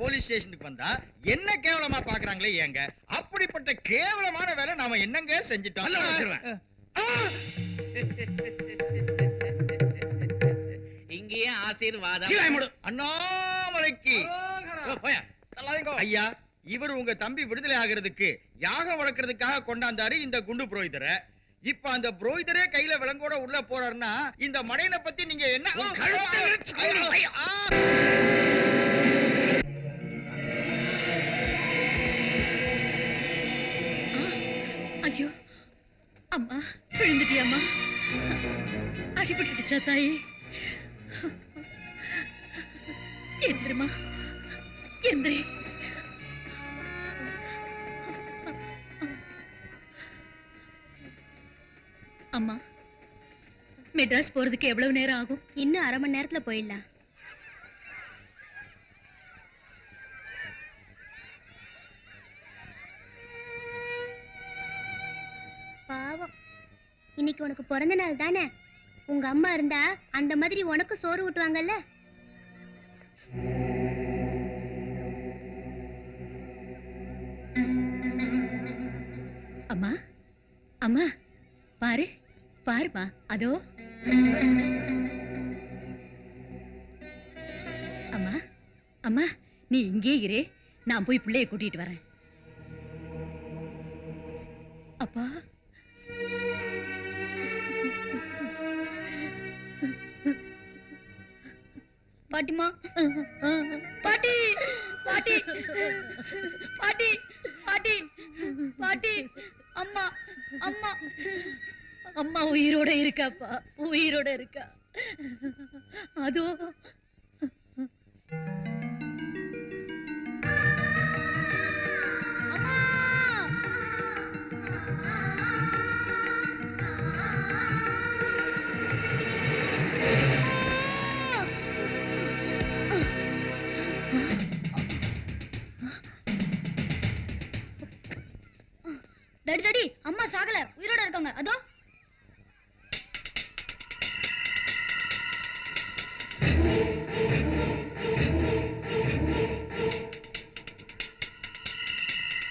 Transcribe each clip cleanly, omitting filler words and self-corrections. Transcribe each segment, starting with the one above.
Police ஸ்டேஷனுக்கு வந்தா என்ன கேவலமா பாக்குறாங்களே ஏங்க? அப்படிப்பட்ட கேவலமான வேலை நாம என்னங்க செஞ்சிட்டோம்? இங்கேயே ஆசீர்வாதம். அண்ணாமலைக்கு ஐயா, இவர் உங்க தம்பி விடுதலை ஆகிறதுக்கு யாகம் வளர்க்கறதுக்காக கொண்டாந்தாரு இந்த குண்டு புரோகிதரை. இப்ப அந்த புரோகிதரே கையில விலங்கோட உள்ள போறாருன்னா இந்த மடையனை பத்தி நீங்க என்ன? ஐயோ அம்மா, விழுந்துட்டியம்மா? அடிபட்டுடுச்சா தாயே? எந்திரமா, எந்திரி. அம்மா, மெட்ராஸ் போறதுக்கு எவ்வளவு நேரம் ஆகும்? இன்னும் அரை மணி நேரத்துல போயிடலாம். பாவம், இன்னைக்கு உனக்கு பிறந்த நாள் தானே? உங்க அம்மா இருந்தா அந்த மாதிரி உனக்கு சோறு ஊட்டுவாங்கல்ல. அம்மா, அம்மா பாரு, பாருமா, அதோ. அம்மா, அம்மா நீ இங்கே இரு, நான் போய் பிள்ளைய கூட்டிட்டு வரேன். அப்பா, பாட்டிமா, பாட்டி, பாட்டி, பாட்டி, பாட்டி, பாட்டி, அம்மா, அம்மா, அம்மா உயிரோட இருக்காப்பா, உயிரோட இருக்கா. அதோ டாடி, டாடி, அம்மா சாகல, உயிரோட இருக்காங்க. அதோ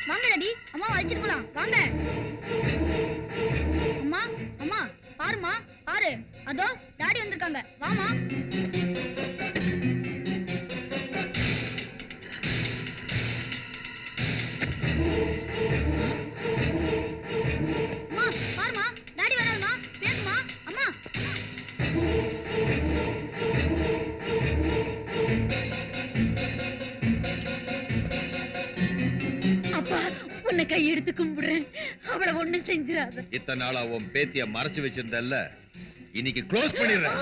வாங்க டாடி, அம்மா அழைச்சிட்டு போலாம் வாங்க. அம்மா, அம்மா பாருமா, பாரு, அதோ டாடி வந்திருக்காங்க, வாமா. கையெடுத்து கும்பிடுறேன், அவளை ஒண்ணு செஞ்சிடாத. இத்தனை நாளா உன் பேத்திய மறைச்சு வச்சிருந்தல்ல, இன்னைக்கு க்ளோஸ் பண்ணிடுறேன்.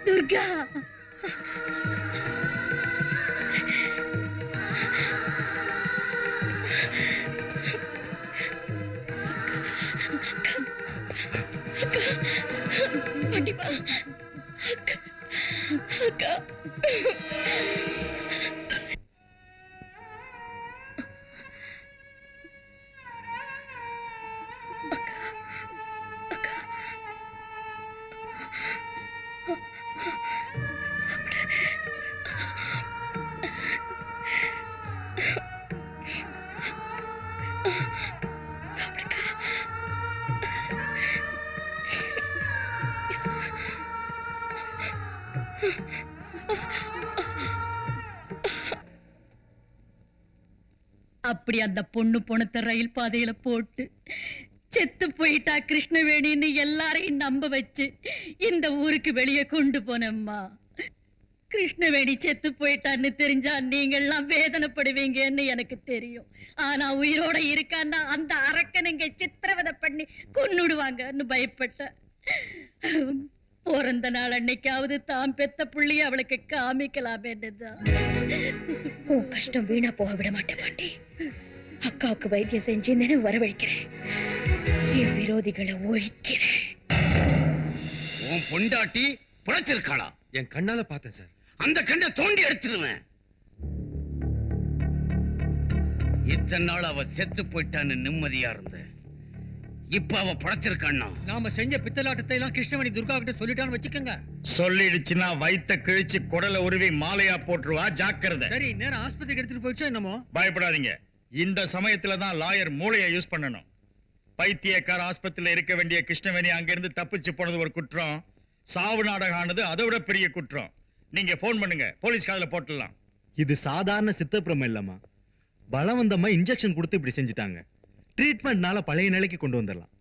துர்கா, அக்கா, அப்படி அந்த பொண்ணு பொணத்த ரயில் பாதையில போட்டு செத்து போயிட்டா கிருஷ்ணவேணின்னு எல்லாரையும் நம்ப வச்சு இந்த ஊருக்கு வெளியே கொண்டு போனம்மா. கிருஷ்ணவேணி செத்து போயிட்டான்னு தெரிஞ்சா நீங்கெல்லாம் வேதனைப்படுவீங்கன்னு எனக்கு தெரியும். ஆனா உயிரோட இருக்கான்னா அந்த அரக்கனுங்க சித்திரவதை பண்ணி கொன்னுடுவாங்கன்னு பயப்பட்டேன். பிறந்த நாள் அன்னைக்காவது தாம் பெத்த புள்ளிய அவளுக்கு காமிக்கலாமேன்னுதான். உன் கஷ்டம் வீணா போக விட மாட்டேன் பாட்டி. அக்காவுக்கு வைத்தியம் செஞ்சு நினைவு வரவழைக்கிறேன். என் விரோதிகளை ஒழிக்கிறேன். உன் பொண்டாட்டி புழைச்சிருக்காளா? என் கண்ணால பார்த்தேன் சார். அந்த கண்ணை தோண்டி எடுத்துருவேன். இத்தனை நாள் அவ செத்து போயிட்டான்னு நிம்மதியா இருந்த, இப்ப அவ புழைச்சிருக்கான்னா நாம செஞ்ச பித்தலாட்டத்தை எல்லாம் கிருஷ்ணவேணி துர்கா கிட்ட சொல்லிட்டான்னு வச்சுக்கோங்க. சொல்லிடுச்சுன்னா வயித்த கிழிச்சு குடலை உருவி மாலையா போட்டுருவா, ஜாக்கிரதை. சரி, நேரம் ஆஸ்பத்திரிக்கு எடுத்துட்டு போயிடுச்சோ என்னமோ. பயப்படாதீங்க. இந்த சமயத்துல தான் லாயர் மூளையை யூஸ் பண்ணணும். பைத்தியக்கார ஆஸ்பத்திரியில இருக்க வேண்டிய கிருஷ்ணவேணி அங்கிருந்து தப்பிச்சு போனது ஒரு குற்றம். சாவு நாடகம் ஆனது அதை விட பெரிய குற்றம். நீங்க போன் பண்ணுங்க, போலீஸ் காதுல போட்டுடலாம். இது சாதாரண சித்தப்பிரம இல்லம்மா. பலவந்தமா இன்ஜெக்ஷன் கொடுத்து இப்படி செஞ்சுட்டாங்க. ட்ரீட்மெண்ட்னால பழைய நிலைக்கு கொண்டு வந்துடலாம்.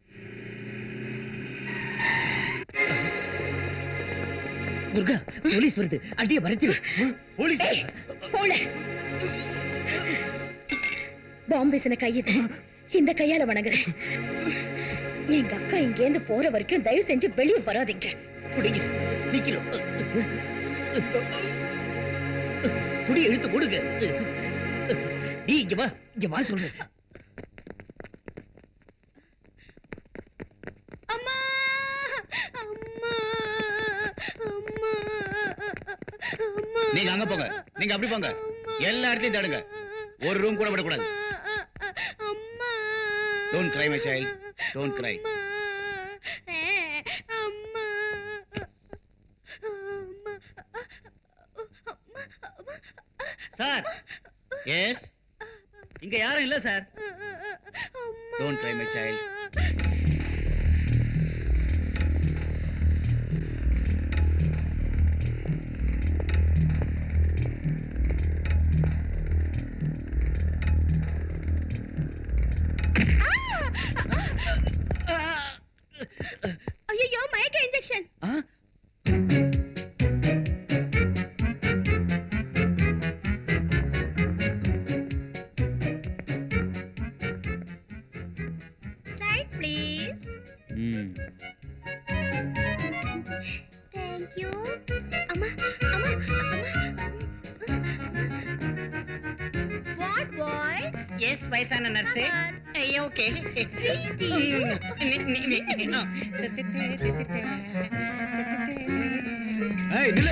துர்கா, போலீஸ் வருது. அடியே மறைச்சு. போலீஸ் போல பாம்பேசன கையது இந்த கையால வணங்குறேன். எங்க அக்கா இங்க இருந்து போற வரைக்கும் தயவு செஞ்சு வெளியே வராதீங்க. புடிங்க, சீக்கிரம். துடி இழுத்து போடுங்க. நீ இங்க வா சொல்றேன். அம்மா அம்மா அம்மா அம்மா. நீங்க அங்க போங்க, நீங்க அப்படி போங்க. எல்லா இடத்தையும் தேடுங்க. ஒரு ரூம் கூட விடக்கூடாது. அம்மா. Don't cry, my child. Don't cry. அம்மா. சார். Yes. இங்க யாரும் இல்ல sir. Don't cry, my child. ஐயோ, மயக்க injection. Side please. Thank you. அம்மா அம்மா அம்மா. What boys? Yes, வயசான நர்ஸே. ஐயோ, ஓகே. Sweetie. ஏய் நில்ல.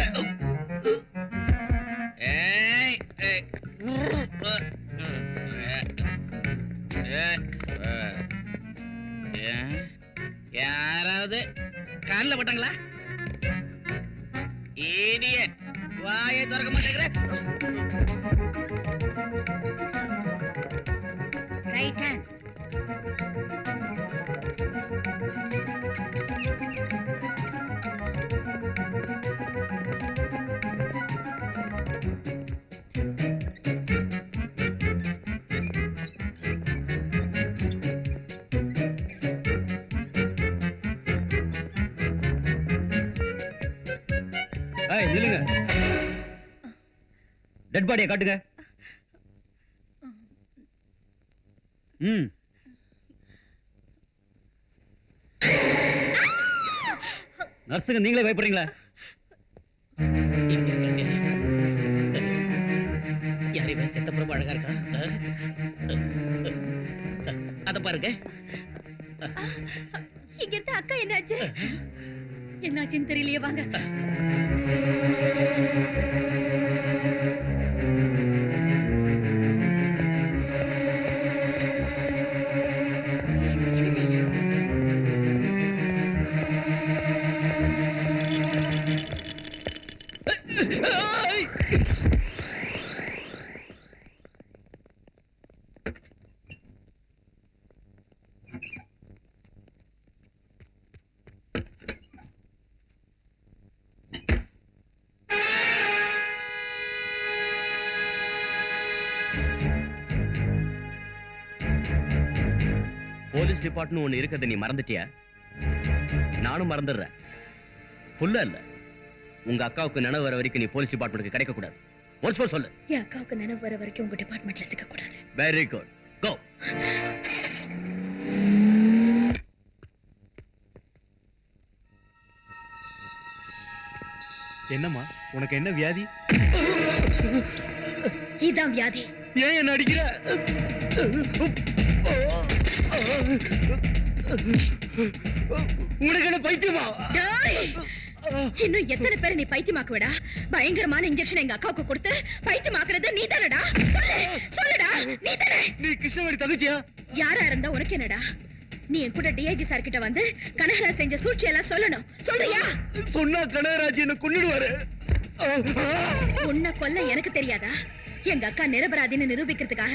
ஏய், ஏய். யாராவது காலில் போட்டாங்களா? Idiot. வாயை திறக்க மாட்டேங்கிற. Right hand. ஏய் நில்லுங்க. டெட் பாடியை காட்டுங்க. நர்ஸுங்க நீங்களே பயப்படுறீங்களா? யார் இவன்? செத்தப்புறம் அழகா இருக்கா? அத பாருங்க. இங்க இருந்த அக்கா என்னாச்சு? என்னாச்சுன்னு தெரியலையே, வாங்க. போலீஸ் டிபார்ட்மெண்ட் ஒண்ணு இருக்குது, நீ மறந்துட்டியா? நானும் மறந்துடுறேன். ஃபுல்லா இல்ல, உங்க அக்காவுக்கு நினைவு வர வரைக்கும் நீ போலீஸ் டிபார்ட்மெண்ட்டுக்கு கிடைக்க கூடாது. ஒன்ஸ் மோர் சொல்லு. என் அக்காவுக்கு நினைவு வர வரைக்கும் உங்க டிபார்ட்மெண்ட்ல சிக்க கூடாது. வெரி குட், கோ. என்னம்மா உனக்கு என்ன வியாதி? இதான் வியாதி. ஏன் என்ன அடிக்கிற? உனக்கு என்ன பைத்தியமா? டேய்! இன்னும் எத்தனை பேரை நீ பைத்தியமாக்குவடா? பயங்கரமான இன்ஜெக்ஷன் எங்க அக்காவுக்கு கொடுத்து பைத்தியமாக்குறது நீ தானடா? சொல்லுடா, நீ தானே? நீ கிருஷ்ணவேணி தங்கச்சியா? யாரா இருந்தா உனக்கு என்னடா? நீ என் கூட டிஐஜி சார் கிட்ட வந்து கனகராஜ் செஞ்ச சூழ்ச்சி எல்லாம் சொல்லணும். சொல்றியா? சொன்னா கனகராஜ் என்ன கொன்னுடுவாரு. உன்னை கொல்ல எனக்கு தெரியாதா? எங்க அக்கா நிரபராதின்னு நிரூபிக்கிறதுக்காக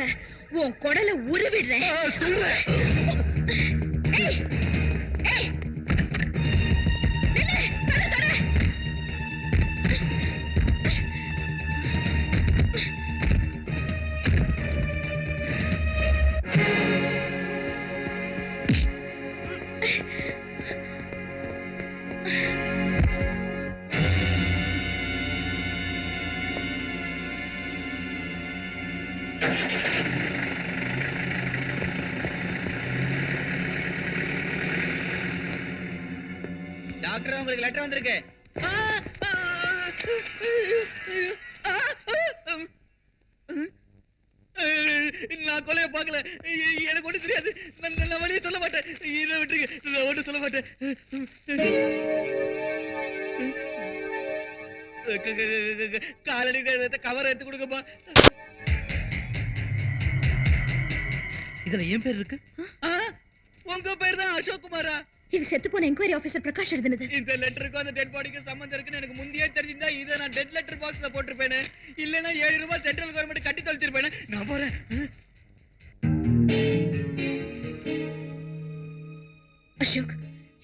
உன் குடலை உருவிடுறேன். ஏய்! ஏய்! நில்லு! கதவை தர! டாக்டர் உங்களுக்கு லெட்டர் வந்திருக்கு. நான் கொலைய பார்க்கல, எனக்கு ஒண்ணு தெரியாது. நான் வழியே சொல்ல மாட்டேன். இதை விட்டுருங்க, நான் ஒண்ணு சொல்ல மாட்டேன். காலடி கவர் எடுத்து கொடுங்கப்பா. இதுல என் பேர் இருக்கு. உங்க பேர் தான் அசோக் குமாரா? இது செத்து போன என்கொயரி ஆபீசர் பிரகாஷ் எழுதுனது. இந்த லெட்டருக்கும் அந்த டெட் பாடிக்கும் சம்பந்தம் இருக்குன்னு எனக்கு முந்தையே தெரிஞ்சிருந்தா இதை நான் டெட் லெட்டர் பாக்ஸ்ல போட்டிருப்பேனே. இல்லைன்னா 7 ரூபாய் சென்ட்ரல் கவர்மெண்ட் கட்டி தொலைச்சிருப்பேனே. நான் போறேன். அசோக்,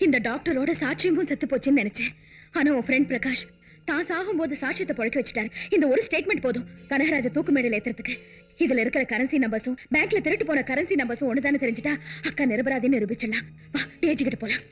இந்த டாக்டரோட சாட்சியமும் செத்து போச்சுன்னு நினைச்சேன். ஆனா உன் ஃப்ரெண்ட் பிரகாஷ் தான் சாகும்போது சாட்சியத்தை பழக்க வச்சுட்டாரு. இந்த ஒரு ஸ்டேட்மெண்ட் போதும் கனகராஜ தூக்கு மேடையில ஏத்துறதுக்கு. இதுல இருக்கிற கரன்சி நம்பர்ஸும் பேங்க்ல திருட்டு போன கரன்சி நம்பர்ஸும் ஒண்ணுதானே தெரிஞ்சுட்டா அக்கா நிரபராதின்னு நிரூபிச்சிடலாம். வா, டிஐஜி கிட்ட போலாம்.